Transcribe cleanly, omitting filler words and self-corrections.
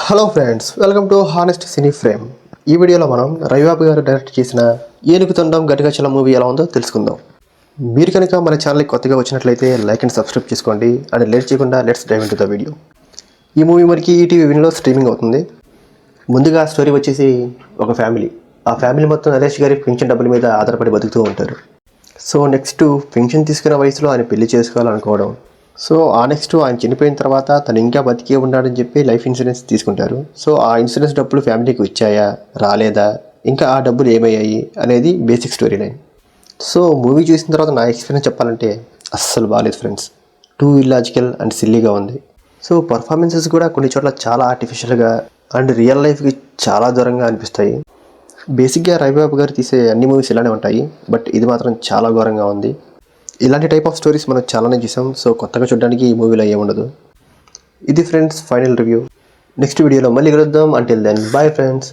Hello friends, welcome to honest cine frame. ఈ వీడియోలో మనం రవిబాబు గారు డైరెక్ట్ చేసిన ఏనుగు తొండం గట్టిగచ్చల మూవీ ఎలా ఉందో తెలుసుకుందాం. మీరు కనుక మన ఛానల్కి కొత్తగా వచ్చినట్లయితే లైక్ అండ్ సబ్స్క్రైబ్ చేసుకోండి. అండ్ లేట్ చేయకుండా let's dive into the video. ఈ మూవీ మనకి ఈటీవీ విన్లో స్ట్రీమింగ్ అవుతుంది. ముందుగా స్టోరీ వచ్చేసి ఒక ఫ్యామిలీ. ఆ ఫ్యామిలీ మొత్తం నరేష్ గారి పెన్షన్ డబ్బుల మీద ఆధారపడి బతుకుతూ ఉంటారు. సో నెక్స్ట్ పెన్షన్ తీసుకునే వయసులో ఆయన పెళ్లి చేసుకోవాలనుకోవడం. సో ఆ నెక్స్ట్ ఆయన చనిపోయిన తర్వాత తను ఇంకా బతికే ఉన్నాడని చెప్పి లైఫ్ ఇన్సూరెన్స్ తీసుకుంటారు. సో ఆ ఇన్సూరెన్స్ డబ్బులు ఫ్యామిలీకి వచ్చాయా, రాలేదా, ఇంకా ఆ డబ్బులు ఏమయ్యాయి అనేది basic story line. So movie చూసిన తర్వాత నా ఎక్స్పీరియన్స్ చెప్పాలంటే అస్సలు బాగాలేదు ఫ్రెండ్స్. టూ ఇల్లాజికల్ అండ్ సిల్లీగా ఉంది. సో పర్ఫార్మెన్సెస్ కూడా కొన్ని చోట్ల చాలా ఆర్టిఫిషియల్గా అండ్ రియల్ లైఫ్కి చాలా దూరంగా అనిపిస్తాయి. బేసిక్గా రవిబాబు గారు తీసే అన్ని మూవీస్ ఇలానే ఉంటాయి, బట్ ఇది మాత్రం చాలా ఘోరంగా ఉంది. ఇలాంటి టైప్ ఆఫ్ స్టోరీస్ మనం చాలానే చూసాం. సో కొత్తగా చూడడానికి ఈ మూవీలో ఏముండదు. ఇది ఫ్రెండ్స్ ఫైనల్ రివ్యూ. నెక్స్ట్ వీడియోలో మళ్ళీ కలుద్దాం. Until then bye friends.